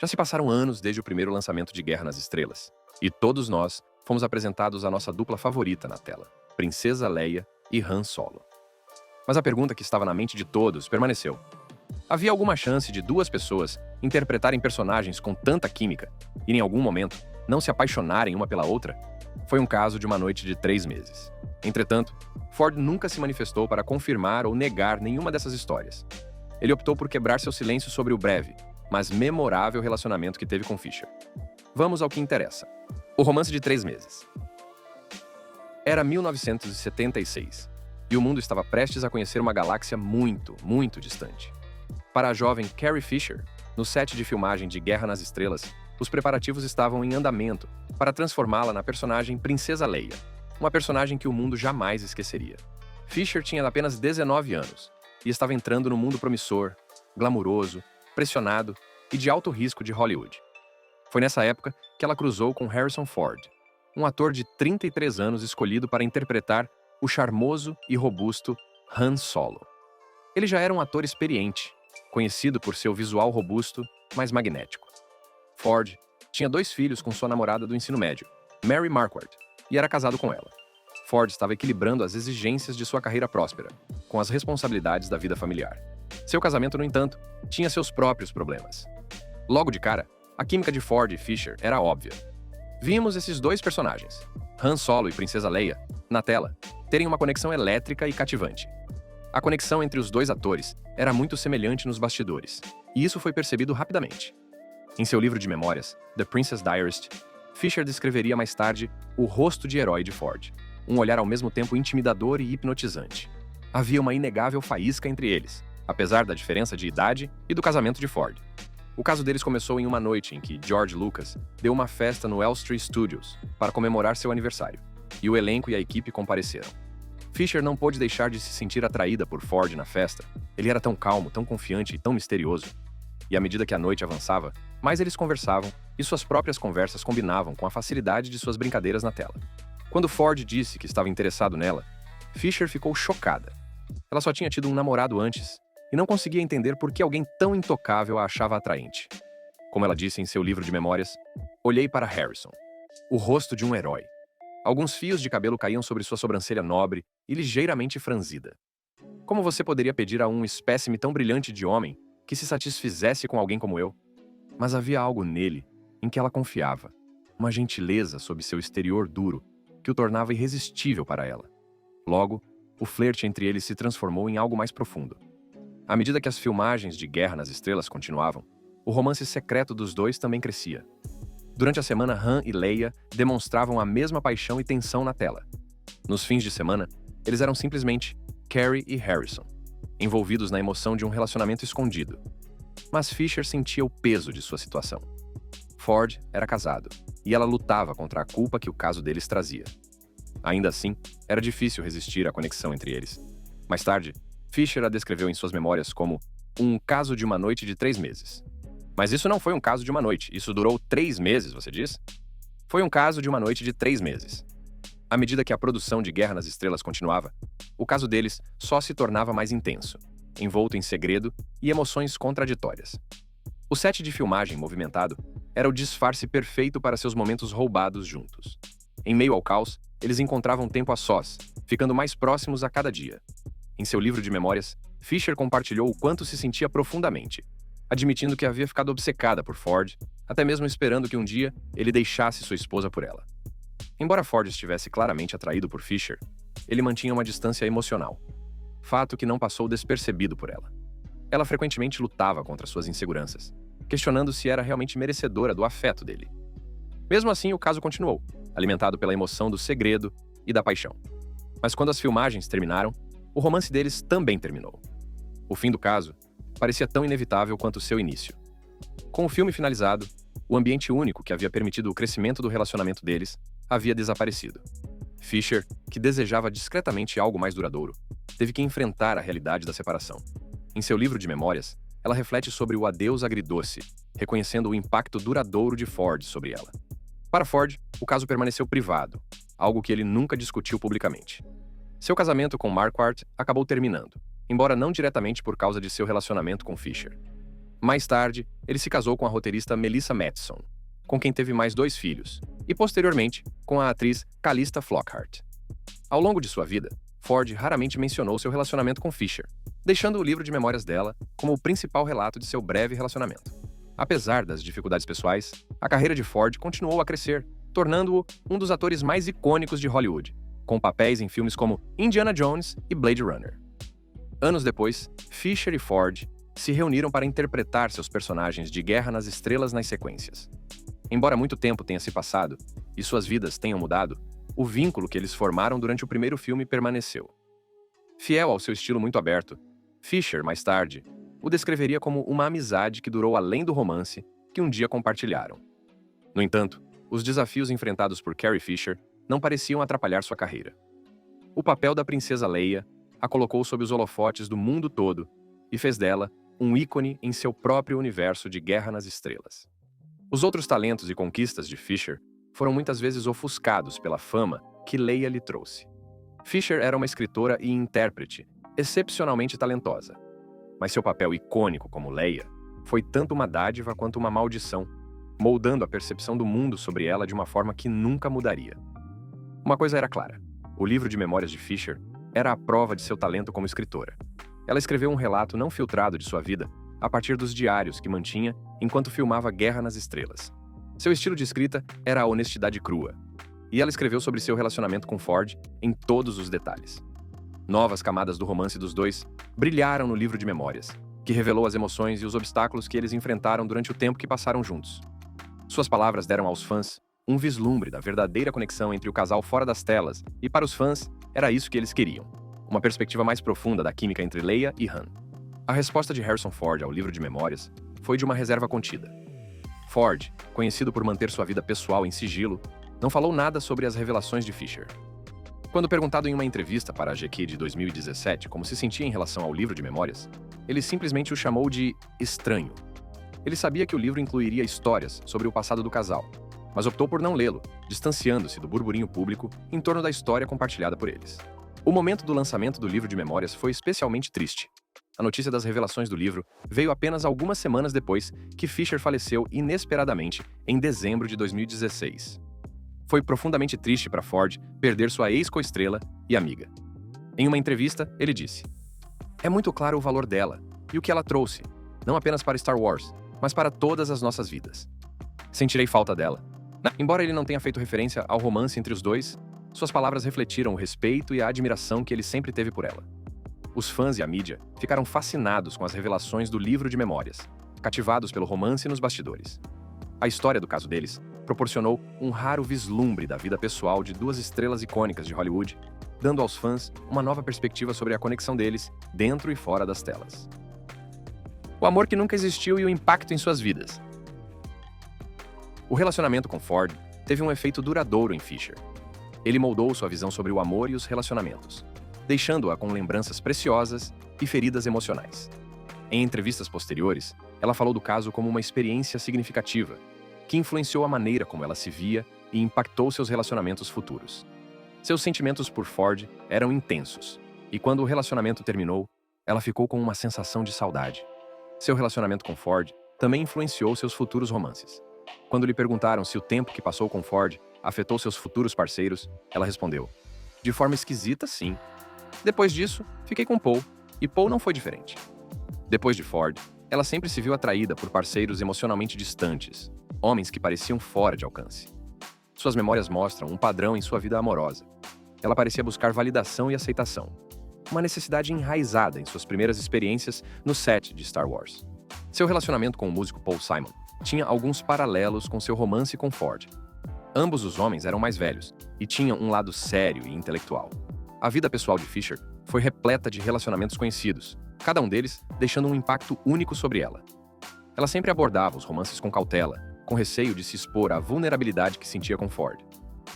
Já se passaram anos desde o primeiro lançamento de Guerra nas Estrelas, e todos nós fomos apresentados à nossa dupla favorita na tela, Princesa Leia e Han Solo. Mas a pergunta que estava na mente de todos permaneceu. Havia alguma chance de duas pessoas interpretarem personagens com tanta química e, em algum momento, não se apaixonarem uma pela outra? Foi um caso de uma noite de 3 meses. Entretanto, Ford nunca se manifestou para confirmar ou negar nenhuma dessas histórias. Ele optou por quebrar seu silêncio sobre o breve, mas memorável relacionamento que teve com Fisher. Vamos ao que interessa. O romance de 3 meses. Era 1976, e o mundo estava prestes a conhecer uma galáxia muito, muito distante. Para a jovem Carrie Fisher, no set de filmagem de Guerra nas Estrelas, os preparativos estavam em andamento para transformá-la na personagem Princesa Leia, uma personagem que o mundo jamais esqueceria. Fisher tinha apenas 19 anos e estava entrando no mundo promissor, glamuroso, pressionado e de alto risco de Hollywood. Foi nessa época que ela cruzou com Harrison Ford, um ator de 33 anos escolhido para interpretar o charmoso e robusto Han Solo. Ele já era um ator experiente, conhecido por seu visual robusto, mas magnético. Ford tinha 2 filhos com sua namorada do ensino médio, Mary Marquardt, e era casado com ela. Ford estava equilibrando as exigências de sua carreira próspera com as responsabilidades da vida familiar. Seu casamento, no entanto, tinha seus próprios problemas. Logo de cara, a química de Ford e Fisher era óbvia. Vimos esses 2 personagens, Han Solo e Princesa Leia, na tela, terem uma conexão elétrica e cativante. A conexão entre os 2 atores era muito semelhante nos bastidores, e isso foi percebido rapidamente. Em seu livro de memórias, The Princess Diarist, Fisher descreveria mais tarde o rosto de herói de Ford, um olhar ao mesmo tempo intimidador e hipnotizante. Havia uma inegável faísca entre eles, apesar da diferença de idade e do casamento de Ford. O caso deles começou em uma noite em que George Lucas deu uma festa no Elstree Studios para comemorar seu aniversário, e o elenco e a equipe compareceram. Fisher não pôde deixar de se sentir atraída por Ford na festa. Ele era tão calmo, tão confiante e tão misterioso. E à medida que a noite avançava, mais eles conversavam, e suas próprias conversas combinavam com a facilidade de suas brincadeiras na tela. Quando Ford disse que estava interessado nela, Fisher ficou chocada. Ela só tinha tido um namorado antes, e não conseguia entender por que alguém tão intocável a achava atraente. Como ela disse em seu livro de memórias, olhei para Harrison, o rosto de um herói. Alguns fios de cabelo caíam sobre sua sobrancelha nobre e ligeiramente franzida. Como você poderia pedir a um espécime tão brilhante de homem que se satisfizesse com alguém como eu? Mas havia algo nele em que ela confiava, uma gentileza sob seu exterior duro que o tornava irresistível para ela. Logo, o flerte entre eles se transformou em algo mais profundo. À medida que as filmagens de Guerra nas Estrelas continuavam, o romance secreto dos 2 também crescia. Durante a semana, Han e Leia demonstravam a mesma paixão e tensão na tela. Nos fins de semana, eles eram simplesmente Carrie e Harrison, envolvidos na emoção de um relacionamento escondido. Mas Fisher sentia o peso de sua situação. Ford era casado, e ela lutava contra a culpa que o caso deles trazia. Ainda assim, era difícil resistir à conexão entre eles. Mais tarde, Fisher a descreveu em suas memórias como um caso de uma noite de 3 meses. Mas isso não foi um caso de uma noite, isso durou 3 meses, você diz? Foi um caso de uma noite de 3 meses. À medida que a produção de Guerra nas Estrelas continuava, o caso deles só se tornava mais intenso, envolto em segredo e emoções contraditórias. O set de filmagem movimentado era o disfarce perfeito para seus momentos roubados juntos. Em meio ao caos, eles encontravam tempo a sós, ficando mais próximos a cada dia. Em seu livro de memórias, Fisher compartilhou o quanto se sentia profundamente, admitindo que havia ficado obcecada por Ford, até mesmo esperando que um dia ele deixasse sua esposa por ela. Embora Ford estivesse claramente atraído por Fisher, ele mantinha uma distância emocional, fato que não passou despercebido por ela. Ela frequentemente lutava contra suas inseguranças, questionando se era realmente merecedora do afeto dele. Mesmo assim, o caso continuou, alimentado pela emoção do segredo e da paixão. Mas quando as filmagens terminaram, o romance deles também terminou. O fim do caso parecia tão inevitável quanto seu início. Com o filme finalizado, o ambiente único que havia permitido o crescimento do relacionamento deles havia desaparecido. Fisher, que desejava discretamente algo mais duradouro, teve que enfrentar a realidade da separação. Em seu livro de memórias, ela reflete sobre o adeus agridoce, reconhecendo o impacto duradouro de Ford sobre ela. Para Ford, o caso permaneceu privado, algo que ele nunca discutiu publicamente. Seu casamento com Marquardt acabou terminando, embora não diretamente por causa de seu relacionamento com Fisher. Mais tarde, ele se casou com a roteirista Melissa Mathison, com quem teve mais 2 filhos, e posteriormente com a atriz Calista Flockhart. Ao longo de sua vida, Ford raramente mencionou seu relacionamento com Fisher, deixando o livro de memórias dela como o principal relato de seu breve relacionamento. Apesar das dificuldades pessoais, a carreira de Ford continuou a crescer, tornando-o um dos atores mais icônicos de Hollywood, com papéis em filmes como Indiana Jones e Blade Runner. Anos depois, Fisher e Ford se reuniram para interpretar seus personagens de Guerra nas Estrelas nas sequências. Embora muito tempo tenha se passado e suas vidas tenham mudado, o vínculo que eles formaram durante o primeiro filme permaneceu. Fiel ao seu estilo muito aberto, Fisher, mais tarde, o descreveria como uma amizade que durou além do romance que um dia compartilharam. No entanto, os desafios enfrentados por Carrie Fisher não pareciam atrapalhar sua carreira. O papel da princesa Leia a colocou sob os holofotes do mundo todo e fez dela um ícone em seu próprio universo de Guerra nas Estrelas. Os outros talentos e conquistas de Fisher foram muitas vezes ofuscados pela fama que Leia lhe trouxe. Fisher era uma escritora e intérprete excepcionalmente talentosa, mas seu papel icônico como Leia foi tanto uma dádiva quanto uma maldição, moldando a percepção do mundo sobre ela de uma forma que nunca mudaria. Uma coisa era clara: o livro de memórias de Fisher era a prova de seu talento como escritora. Ela escreveu um relato não filtrado de sua vida a partir dos diários que mantinha enquanto filmava Guerra nas Estrelas. Seu estilo de escrita era a honestidade crua, e ela escreveu sobre seu relacionamento com Ford em todos os detalhes. Novas camadas do romance dos dois brilharam no livro de memórias, que revelou as emoções e os obstáculos que eles enfrentaram durante o tempo que passaram juntos. Suas palavras deram aos fãs um vislumbre da verdadeira conexão entre o casal fora das telas, e para os fãs, era isso que eles queriam: uma perspectiva mais profunda da química entre Leia e Han. A resposta de Harrison Ford ao livro de memórias foi de uma reserva contida. Ford, conhecido por manter sua vida pessoal em sigilo, não falou nada sobre as revelações de Fisher. Quando perguntado em uma entrevista para a GQ de 2017 como se sentia em relação ao livro de memórias, ele simplesmente o chamou de estranho. Ele sabia que o livro incluiria histórias sobre o passado do casal, mas optou por não lê-lo, distanciando-se do burburinho público em torno da história compartilhada por eles. O momento do lançamento do livro de memórias foi especialmente triste. A notícia das revelações do livro veio apenas algumas semanas depois que Fisher faleceu inesperadamente em dezembro de 2016. Foi profundamente triste para Ford perder sua ex-coestrela e amiga. Em uma entrevista, ele disse: "É muito claro o valor dela e o que ela trouxe, não apenas para Star Wars, mas para todas as nossas vidas. Sentirei falta dela." Embora ele não tenha feito referência ao romance entre os dois, suas palavras refletiram o respeito e a admiração que ele sempre teve por ela. Os fãs e a mídia ficaram fascinados com as revelações do livro de memórias, cativados pelo romance nos bastidores. A história do caso deles proporcionou um raro vislumbre da vida pessoal de 2 estrelas icônicas de Hollywood, dando aos fãs uma nova perspectiva sobre a conexão deles dentro e fora das telas. O amor que nunca existiu e o impacto em suas vidas. O relacionamento com Ford teve um efeito duradouro em Fisher. Ele moldou sua visão sobre o amor e os relacionamentos, deixando-a com lembranças preciosas e feridas emocionais. Em entrevistas posteriores, ela falou do caso como uma experiência significativa, que influenciou a maneira como ela se via e impactou seus relacionamentos futuros. Seus sentimentos por Ford eram intensos, e quando o relacionamento terminou, ela ficou com uma sensação de saudade. Seu relacionamento com Ford também influenciou seus futuros romances. Quando lhe perguntaram se o tempo que passou com Ford afetou seus futuros parceiros, ela respondeu: "De forma esquisita, sim. Depois disso, fiquei com Paul, e Paul não foi diferente." Depois de Ford, ela sempre se viu atraída por parceiros emocionalmente distantes, homens que pareciam fora de alcance. Suas memórias mostram um padrão em sua vida amorosa. Ela parecia buscar validação e aceitação, uma necessidade enraizada em suas primeiras experiências no set de Star Wars. Seu relacionamento com o músico Paul Simon tinha alguns paralelos com seu romance com Ford. Ambos os homens eram mais velhos e tinham um lado sério e intelectual. A vida pessoal de Fisher foi repleta de relacionamentos conhecidos, cada um deles deixando um impacto único sobre ela. Ela sempre abordava os romances com cautela, com receio de se expor à vulnerabilidade que sentia com Ford.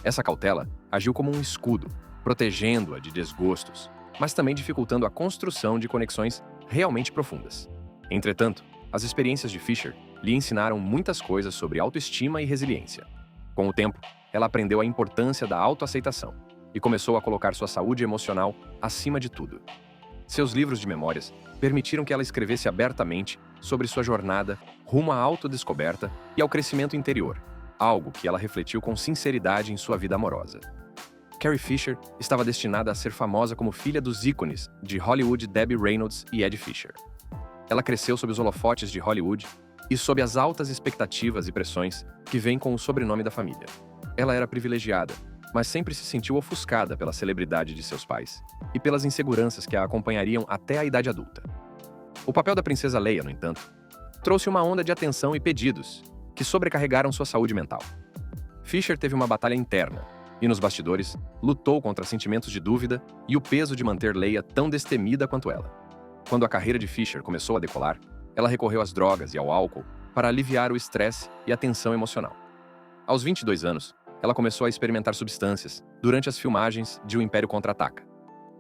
Essa cautela agiu como um escudo, protegendo-a de desgostos, mas também dificultando a construção de conexões realmente profundas. Entretanto, as experiências de Fisher lhe ensinaram muitas coisas sobre autoestima e resiliência. Com o tempo, ela aprendeu a importância da autoaceitação e começou a colocar sua saúde emocional acima de tudo. Seus livros de memórias permitiram que ela escrevesse abertamente sobre sua jornada rumo à autodescoberta e ao crescimento interior, algo que ela refletiu com sinceridade em sua vida amorosa. Carrie Fisher estava destinada a ser famosa como filha dos ícones de Hollywood Debbie Reynolds e Eddie Fisher. Ela cresceu sob os holofotes de Hollywood e sob as altas expectativas e pressões que vêm com o sobrenome da família. Ela era privilegiada, mas sempre se sentiu ofuscada pela celebridade de seus pais e pelas inseguranças que a acompanhariam até a idade adulta. O papel da princesa Leia, no entanto, trouxe uma onda de atenção e pedidos que sobrecarregaram sua saúde mental. Fisher teve uma batalha interna e, nos bastidores, lutou contra sentimentos de dúvida e o peso de manter Leia tão destemida quanto ela. Quando a carreira de Fisher começou a decolar, ela recorreu às drogas e ao álcool para aliviar o estresse e a tensão emocional. Aos 22 anos, ela começou a experimentar substâncias durante as filmagens de O Império Contra-Ataca.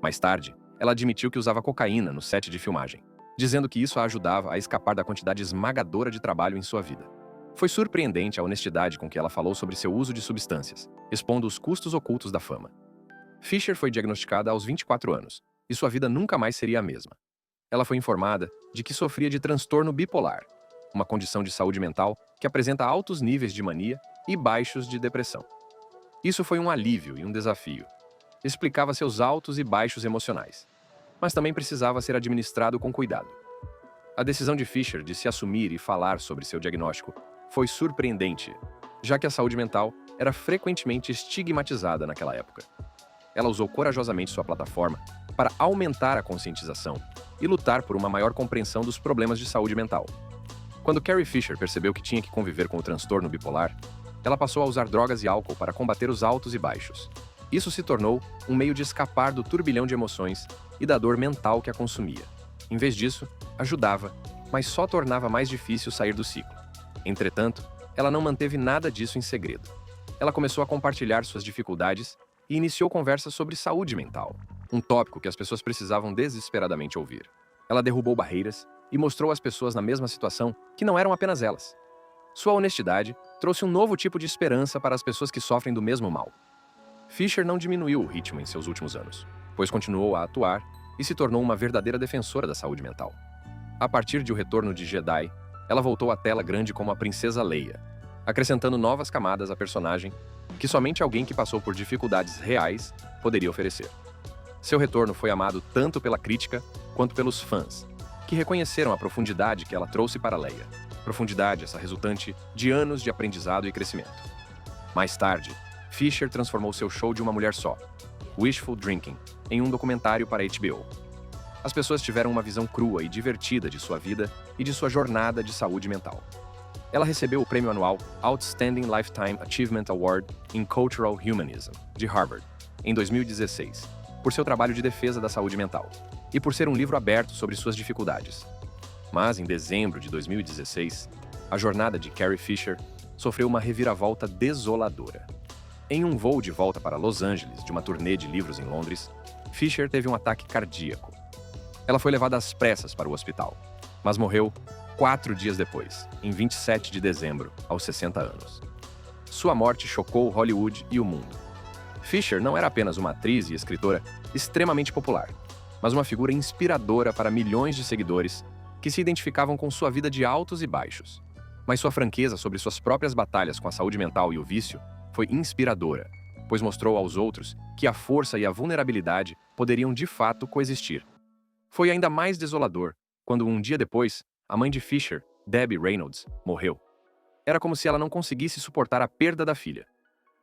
Mais tarde, ela admitiu que usava cocaína no set de filmagem, dizendo que isso a ajudava a escapar da quantidade esmagadora de trabalho em sua vida. Foi surpreendente a honestidade com que ela falou sobre seu uso de substâncias, expondo os custos ocultos da fama. Fisher foi diagnosticada aos 24 anos, e sua vida nunca mais seria a mesma. Ela foi informada de que sofria de transtorno bipolar, uma condição de saúde mental que apresenta altos níveis de mania e baixos de depressão. Isso foi um alívio e um desafio. Explicava seus altos e baixos emocionais, mas também precisava ser administrado com cuidado. A decisão de Fisher de se assumir e falar sobre seu diagnóstico foi surpreendente, já que a saúde mental era frequentemente estigmatizada naquela época. Ela usou corajosamente sua plataforma para aumentar a conscientização e lutar por uma maior compreensão dos problemas de saúde mental. Quando Carrie Fisher percebeu que tinha que conviver com o transtorno bipolar, ela passou a usar drogas e álcool para combater os altos e baixos. Isso se tornou um meio de escapar do turbilhão de emoções e da dor mental que a consumia. Em vez disso, ajudava, mas só tornava mais difícil sair do ciclo. Entretanto, ela não manteve nada disso em segredo. Ela começou a compartilhar suas dificuldades e iniciou conversas sobre saúde mental, um tópico que as pessoas precisavam desesperadamente ouvir. Ela derrubou barreiras e mostrou às pessoas na mesma situação que não eram apenas elas. Sua honestidade trouxe um novo tipo de esperança para as pessoas que sofrem do mesmo mal. Fisher não diminuiu o ritmo em seus últimos anos, pois continuou a atuar e se tornou uma verdadeira defensora da saúde mental. A partir de O Retorno de Jedi, ela voltou à tela grande como a princesa Leia, acrescentando novas camadas à personagem que somente alguém que passou por dificuldades reais poderia oferecer. Seu retorno foi amado tanto pela crítica quanto pelos fãs, que reconheceram a profundidade que ela trouxe para Leia. Profundidade essa resultante de anos de aprendizado e crescimento. Mais tarde, Fisher transformou seu show de uma mulher só, Wishful Drinking, em um documentário para a HBO. As pessoas tiveram uma visão crua e divertida de sua vida e de sua jornada de saúde mental. Ela recebeu o prêmio anual Outstanding Lifetime Achievement Award in Cultural Humanism, de Harvard, em 2016, por seu trabalho de defesa da saúde mental e por ser um livro aberto sobre suas dificuldades. Mas, em dezembro de 2016, a jornada de Carrie Fisher sofreu uma reviravolta desoladora. Em um voo de volta para Los Angeles de uma turnê de livros em Londres, Fisher teve um ataque cardíaco. Ela foi levada às pressas para o hospital, mas morreu 4 dias depois, em 27 de dezembro, aos 60 anos. Sua morte chocou Hollywood e o mundo. Fisher não era apenas uma atriz e escritora extremamente popular, mas uma figura inspiradora para milhões de seguidores que se identificavam com sua vida de altos e baixos. Mas sua franqueza sobre suas próprias batalhas com a saúde mental e o vício foi inspiradora, pois mostrou aos outros que a força e a vulnerabilidade poderiam de fato coexistir. Foi ainda mais desolador quando, um dia depois, a mãe de Fisher, Debbie Reynolds, morreu. Era como se ela não conseguisse suportar a perda da filha.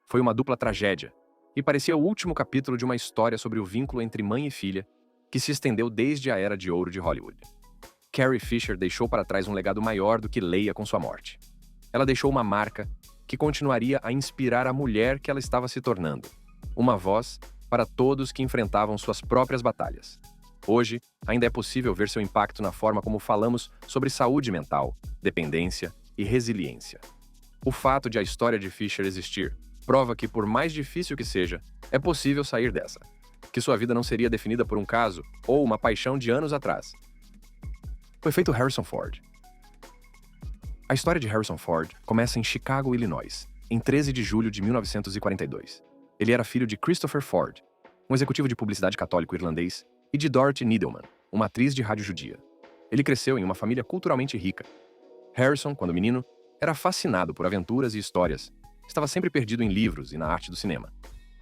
Foi uma dupla tragédia, e parecia o último capítulo de uma história sobre o vínculo entre mãe e filha, que se estendeu desde a Era de Ouro de Hollywood. Carrie Fisher deixou para trás um legado maior do que Leia com sua morte. Ela deixou uma marca que continuaria a inspirar a mulher que ela estava se tornando, uma voz para todos que enfrentavam suas próprias batalhas. Hoje, ainda é possível ver seu impacto na forma como falamos sobre saúde mental, dependência e resiliência. O fato de a história de Fisher existir prova que, por mais difícil que seja, é possível sair dessa. Que sua vida não seria definida por um caso ou uma paixão de anos atrás. O efeito Harrison Ford. A história de Harrison Ford começa em Chicago, Illinois, em 13 de julho de 1942. Ele era filho de Christopher Ford, um executivo de publicidade católico irlandês, e de Dorothy Needleman, uma atriz de rádio judia. Ele cresceu em uma família culturalmente rica. Harrison, quando menino, era fascinado por aventuras e histórias. Estava sempre perdido em livros e na arte do cinema.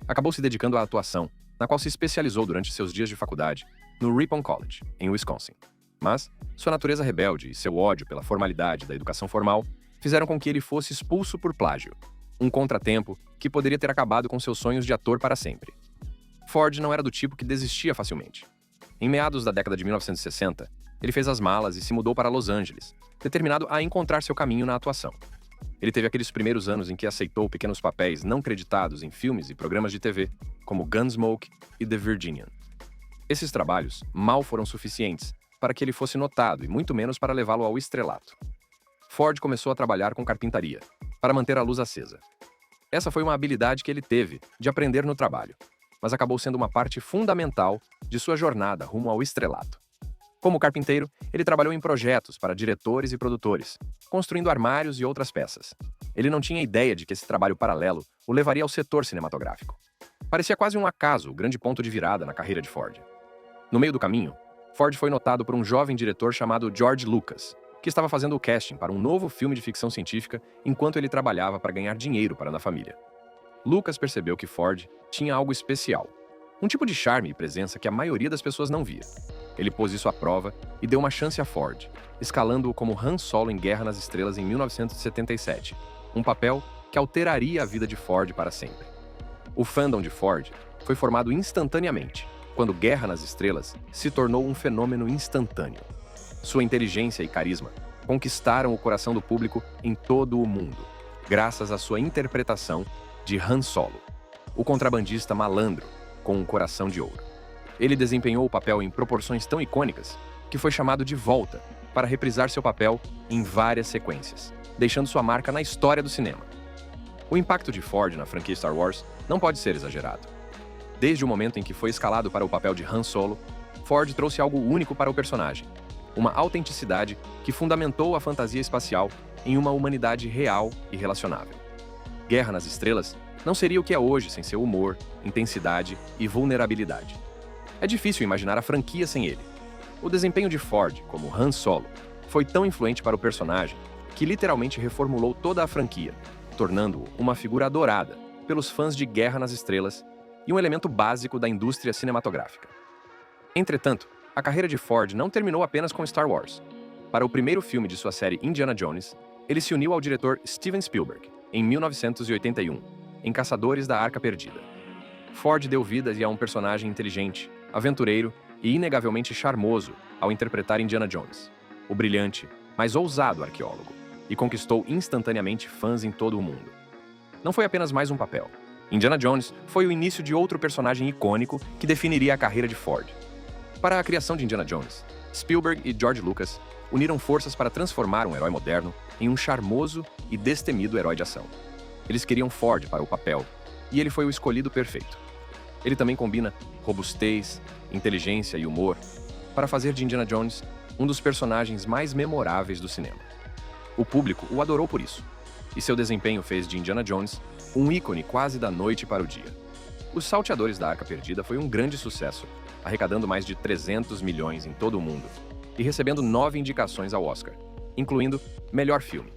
Acabou se dedicando à atuação, na qual se especializou durante seus dias de faculdade, no Ripon College, em Wisconsin. Mas sua natureza rebelde e seu ódio pela formalidade da educação formal fizeram com que ele fosse expulso por plágio, um contratempo que poderia ter acabado com seus sonhos de ator para sempre. Ford não era do tipo que desistia facilmente. Em meados da década de 1960, ele fez as malas e se mudou para Los Angeles, determinado a encontrar seu caminho na atuação. Ele teve aqueles primeiros anos em que aceitou pequenos papéis não creditados em filmes e programas de TV, como Gunsmoke e The Virginian. Esses trabalhos mal foram suficientes para que ele fosse notado e muito menos para levá-lo ao estrelato. Ford começou a trabalhar com carpintaria, para manter a luz acesa. Essa foi uma habilidade que ele teve de aprender no trabalho, mas acabou sendo uma parte fundamental de sua jornada rumo ao estrelato. Como carpinteiro, ele trabalhou em projetos para diretores e produtores, construindo armários e outras peças. Ele não tinha ideia de que esse trabalho paralelo o levaria ao setor cinematográfico. Parecia quase um acaso o grande ponto de virada na carreira de Ford. No meio do caminho, Ford foi notado por um jovem diretor chamado George Lucas, que estava fazendo o casting para um novo filme de ficção científica enquanto ele trabalhava para ganhar dinheiro para a família. Lucas percebeu que Ford tinha algo especial, um tipo de charme e presença que a maioria das pessoas não via. Ele pôs isso à prova e deu uma chance a Ford, escalando-o como Han Solo em Guerra nas Estrelas em 1977, um papel que alteraria a vida de Ford para sempre. O fandom de Ford foi formado instantaneamente, quando Guerra nas Estrelas se tornou um fenômeno instantâneo. Sua inteligência e carisma conquistaram o coração do público em todo o mundo, graças à sua interpretação de Han Solo, o contrabandista malandro com um coração de ouro. Ele desempenhou o papel em proporções tão icônicas que foi chamado de volta para reprisar seu papel em várias sequências, deixando sua marca na história do cinema. O impacto de Ford na franquia Star Wars não pode ser exagerado. Desde o momento em que foi escalado para o papel de Han Solo, Ford trouxe algo único para o personagem, uma autenticidade que fundamentou a fantasia espacial em uma humanidade real e relacionável. Guerra nas Estrelas não seria o que é hoje sem seu humor, intensidade e vulnerabilidade. É difícil imaginar a franquia sem ele. O desempenho de Ford como Han Solo foi tão influente para o personagem que literalmente reformulou toda a franquia, tornando-o uma figura adorada pelos fãs de Guerra nas Estrelas e um elemento básico da indústria cinematográfica. Entretanto, a carreira de Ford não terminou apenas com Star Wars. Para o primeiro filme de sua série Indiana Jones, ele se uniu ao diretor Steven Spielberg, em 1981, em Caçadores da Arca Perdida. Ford deu vida a um personagem inteligente, aventureiro e inegavelmente charmoso ao interpretar Indiana Jones, o brilhante, mas ousado arqueólogo, e conquistou instantaneamente fãs em todo o mundo. Não foi apenas mais um papel. Indiana Jones foi o início de outro personagem icônico que definiria a carreira de Ford. Para a criação de Indiana Jones, Spielberg e George Lucas uniram forças para transformar um herói moderno em um charmoso e destemido herói de ação. Eles queriam Ford para o papel, e ele foi o escolhido perfeito. Ele também combina robustez, inteligência e humor para fazer de Indiana Jones um dos personagens mais memoráveis do cinema. O público o adorou por isso, e seu desempenho fez de Indiana Jones um ícone quase da noite para o dia. Os Salteadores da Arca Perdida foi um grande sucesso, arrecadando mais de 300 milhões em todo o mundo e recebendo 9 indicações ao Oscar, incluindo Melhor Filme.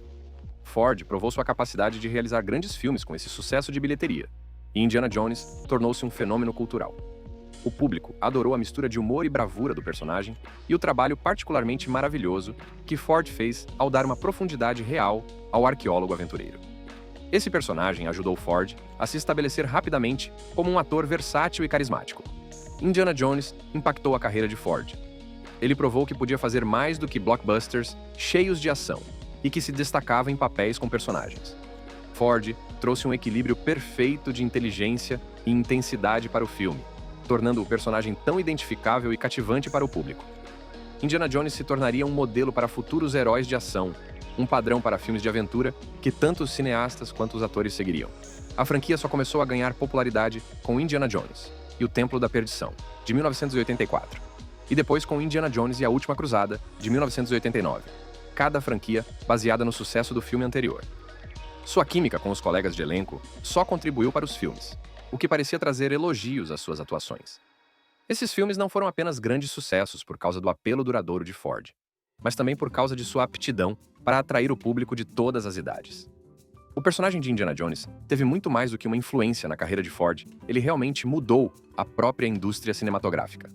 Ford provou sua capacidade de realizar grandes filmes com esse sucesso de bilheteria, e Indiana Jones tornou-se um fenômeno cultural. O público adorou a mistura de humor e bravura do personagem e o trabalho particularmente maravilhoso que Ford fez ao dar uma profundidade real ao arqueólogo aventureiro. Esse personagem ajudou Ford a se estabelecer rapidamente como um ator versátil e carismático. Indiana Jones impactou a carreira de Ford. Ele provou que podia fazer mais do que blockbusters cheios de ação e que se destacava em papéis com personagens. Ford trouxe um equilíbrio perfeito de inteligência e intensidade para o filme, tornando o personagem tão identificável e cativante para o público. Indiana Jones se tornaria um modelo para futuros heróis de ação, um padrão para filmes de aventura que tanto os cineastas quanto os atores seguiriam. A franquia só começou a ganhar popularidade com Indiana Jones e o Templo da Perdição, de 1984, e depois com Indiana Jones e a Última Cruzada, de 1989, cada franquia baseada no sucesso do filme anterior. Sua química com os colegas de elenco só contribuiu para os filmes, o que parecia trazer elogios às suas atuações. Esses filmes não foram apenas grandes sucessos por causa do apelo duradouro de Ford. mas também por causa de sua aptidão para atrair o público de todas as idades. O personagem de Indiana Jones teve muito mais do que uma influência na carreira de Ford, ele realmente mudou a própria indústria cinematográfica.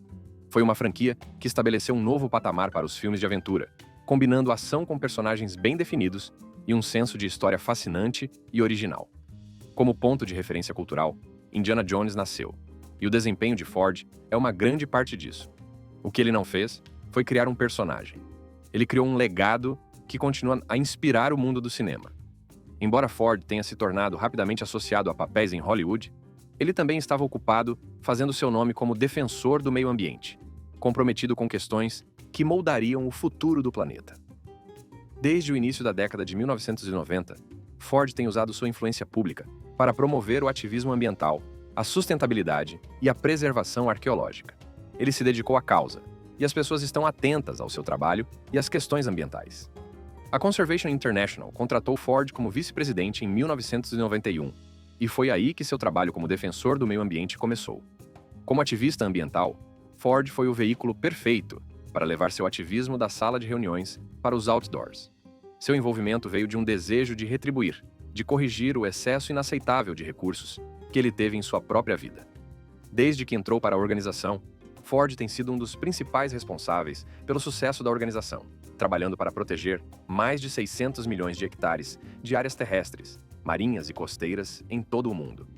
Foi uma franquia que estabeleceu um novo patamar para os filmes de aventura, combinando ação com personagens bem definidos e um senso de história fascinante e original. Como ponto de referência cultural, Indiana Jones nasceu, e o desempenho de Ford é uma grande parte disso. O que ele não fez foi criar um personagem. Ele criou um legado que continua a inspirar o mundo do cinema. Embora Ford tenha se tornado rapidamente associado a papéis em Hollywood, ele também estava ocupado fazendo seu nome como defensor do meio ambiente, comprometido com questões que moldariam o futuro do planeta. Desde o início da década de 1990, Ford tem usado sua influência pública para promover o ativismo ambiental, a sustentabilidade e a preservação arqueológica. Ele se dedicou à causa, e as pessoas estão atentas ao seu trabalho e às questões ambientais. A Conservation International contratou Ford como vice-presidente em 1991, e foi aí que seu trabalho como defensor do meio ambiente começou. Como ativista ambiental, Ford foi o veículo perfeito para levar seu ativismo da sala de reuniões para os outdoors. Seu envolvimento veio de um desejo de retribuir, de corrigir o excesso inaceitável de recursos que ele teve em sua própria vida. Desde que entrou para a organização, Ford tem sido um dos principais responsáveis pelo sucesso da organização, trabalhando para proteger mais de 600 milhões de hectares de áreas terrestres, marinhas e costeiras em todo o mundo.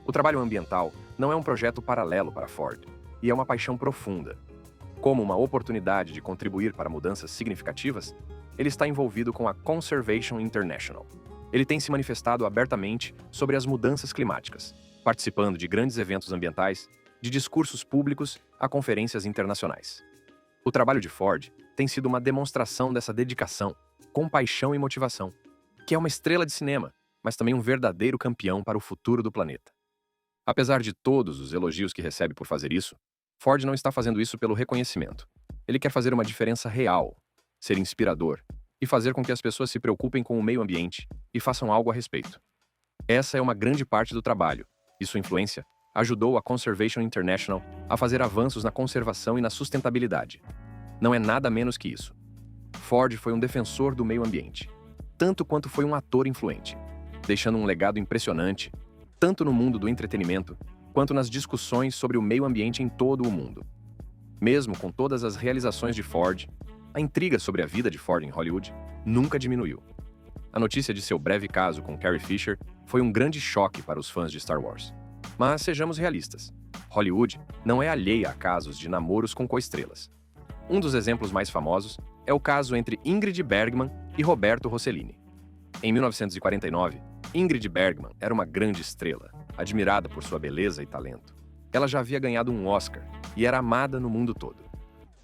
O trabalho ambiental não é um projeto paralelo para Ford, e é uma paixão profunda. Como uma oportunidade de contribuir para mudanças significativas, ele está envolvido com a Conservation International. Ele tem se manifestado abertamente sobre as mudanças climáticas, participando de grandes eventos ambientais, de discursos públicos a conferências internacionais. O trabalho de Ford tem sido uma demonstração dessa dedicação, compaixão e motivação, que é uma estrela de cinema, mas também um verdadeiro campeão para o futuro do planeta. Apesar de todos os elogios que recebe por fazer isso, Ford não está fazendo isso pelo reconhecimento. Ele quer fazer uma diferença real, ser inspirador e fazer com que as pessoas se preocupem com o meio ambiente e façam algo a respeito. Essa é uma grande parte do trabalho, e sua influência ajudou a Conservation International a fazer avanços na conservação e na sustentabilidade. Não é nada menos que isso. Ford foi um defensor do meio ambiente, tanto quanto foi um ator influente, deixando um legado impressionante, tanto no mundo do entretenimento, quanto nas discussões sobre o meio ambiente em todo o mundo. Mesmo com todas as realizações de Ford, a intriga sobre a vida de Ford em Hollywood nunca diminuiu. A notícia de seu breve caso com Carrie Fisher foi um grande choque para os fãs de Star Wars. Mas sejamos realistas, Hollywood não é alheia a casos de namoros com coestrelas. Um dos exemplos mais famosos é o caso entre Ingrid Bergman e Roberto Rossellini. Em 1949, Ingrid Bergman era uma grande estrela, admirada por sua beleza e talento. Ela já havia ganhado um Oscar e era amada no mundo todo.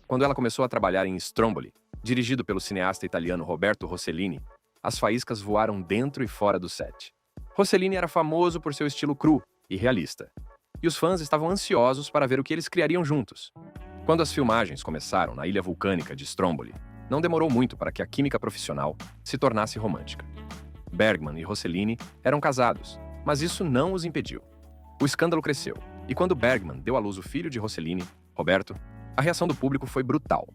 Quando ela começou a trabalhar em Stromboli, dirigido pelo cineasta italiano Roberto Rossellini, as faíscas voaram dentro e fora do set. Rossellini era famoso por seu estilo cru e realista, e os fãs estavam ansiosos para ver o que eles criariam juntos. Quando as filmagens começaram na ilha vulcânica de Stromboli, não demorou muito para que a química profissional se tornasse romântica. Bergman e Rossellini eram casados, mas isso não os impediu. O escândalo cresceu, e quando Bergman deu à luz o filho de Rossellini, Roberto, a reação do público foi brutal.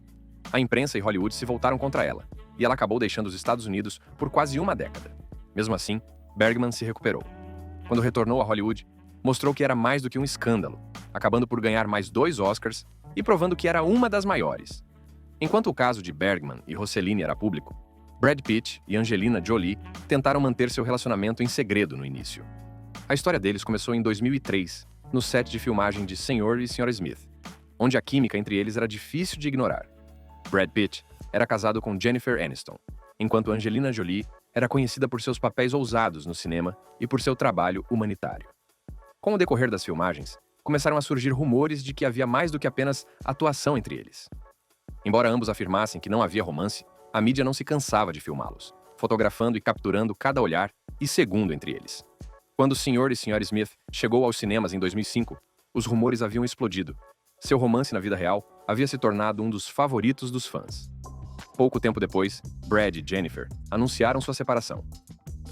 A imprensa e Hollywood se voltaram contra ela, e ela acabou deixando os Estados Unidos por quase uma década. Mesmo assim, Bergman se recuperou. Quando retornou a Hollywood, mostrou que era mais do que um escândalo, acabando por ganhar mais 2 Oscars e provando que era uma das maiores. Enquanto o caso de Bergman e Rossellini era público, Brad Pitt e Angelina Jolie tentaram manter seu relacionamento em segredo no início. A história deles começou em 2003, no set de filmagem de Sr. e Sra. Smith, onde a química entre eles era difícil de ignorar. Brad Pitt era casado com Jennifer Aniston, enquanto Angelina Jolie era conhecida por seus papéis ousados no cinema e por seu trabalho humanitário. Com o decorrer das filmagens, começaram a surgir rumores de que havia mais do que apenas atuação entre eles. Embora ambos afirmassem que não havia romance, a mídia não se cansava de filmá-los, fotografando e capturando cada olhar e segundo entre eles. Quando o Sr. e Sra. Smith chegou aos cinemas em 2005, os rumores haviam explodido. Seu romance na vida real havia se tornado um dos favoritos dos fãs. Pouco tempo depois, Brad e Jennifer anunciaram sua separação.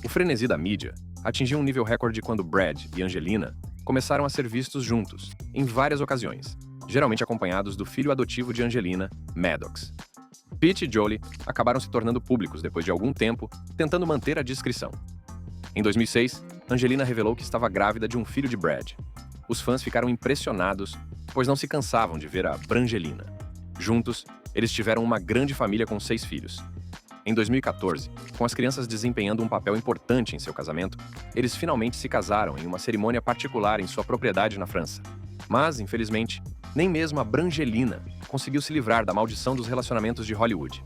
O frenesi da mídia atingiu um nível recorde quando Brad e Angelina começaram a ser vistos juntos, em várias ocasiões, geralmente acompanhados do filho adotivo de Angelina, Maddox. Pete e Jolie acabaram se tornando públicos depois de algum tempo, tentando manter a discrição. Em 2006, Angelina revelou que estava grávida de um filho de Brad. Os fãs ficaram impressionados, pois não se cansavam de ver a Brangelina. Juntos, eles tiveram uma grande família com 6 filhos. Em 2014, com as crianças desempenhando um papel importante em seu casamento, eles finalmente se casaram em uma cerimônia particular em sua propriedade na França. Mas, infelizmente, nem mesmo a Brangelina conseguiu se livrar da maldição dos relacionamentos de Hollywood.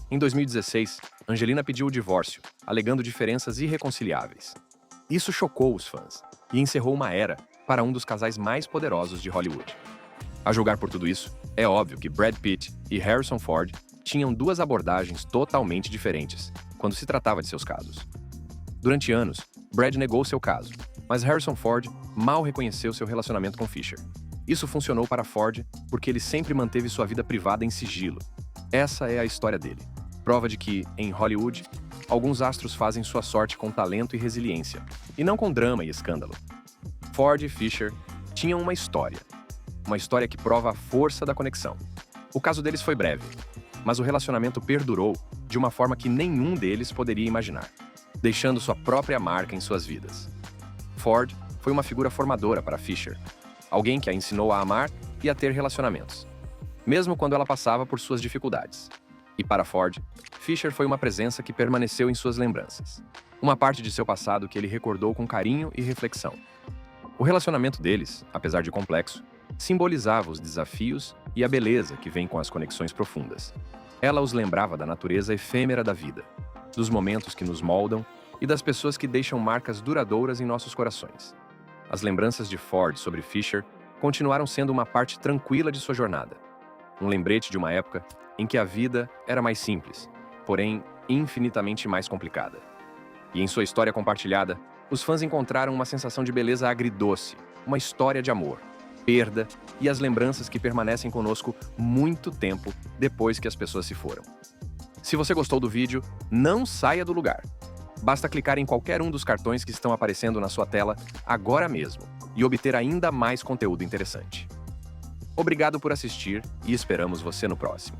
Em 2016, Angelina pediu o divórcio, alegando diferenças irreconciliáveis. Isso chocou os fãs e encerrou uma era para um dos casais mais poderosos de Hollywood. A julgar por tudo isso, é óbvio que Brad Pitt e Harrison Ford tinham 2 abordagens totalmente diferentes quando se tratava de seus casos. Durante anos, Brad negou seu caso, mas Harrison Ford mal reconheceu seu relacionamento com Fisher. Isso funcionou para Ford porque ele sempre manteve sua vida privada em sigilo. Essa é a história dele. Prova de que, em Hollywood, alguns astros fazem sua sorte com talento e resiliência, e não com drama e escândalo. Ford e Fisher tinham uma história que prova a força da conexão. O caso deles foi breve, mas o relacionamento perdurou de uma forma que nenhum deles poderia imaginar, deixando sua própria marca em suas vidas. Ford foi uma figura formadora para Fisher, alguém que a ensinou a amar e a ter relacionamentos, mesmo quando ela passava por suas dificuldades. E para Ford, Fisher foi uma presença que permaneceu em suas lembranças, uma parte de seu passado que ele recordou com carinho e reflexão. O relacionamento deles, apesar de complexo, simbolizava os desafios e a beleza que vem com as conexões profundas. Ela os lembrava da natureza efêmera da vida, dos momentos que nos moldam e das pessoas que deixam marcas duradouras em nossos corações. As lembranças de Ford sobre Fisher continuaram sendo uma parte tranquila de sua jornada. Um lembrete de uma época em que a vida era mais simples, porém infinitamente mais complicada. E em sua história compartilhada, os fãs encontraram uma sensação de beleza agridoce, uma história de amor, perda e as lembranças que permanecem conosco muito tempo depois que as pessoas se foram. Se você gostou do vídeo, não saia do lugar. Basta clicar em qualquer um dos cartões que estão aparecendo na sua tela agora mesmo e obter ainda mais conteúdo interessante. Obrigado por assistir e esperamos você no próximo.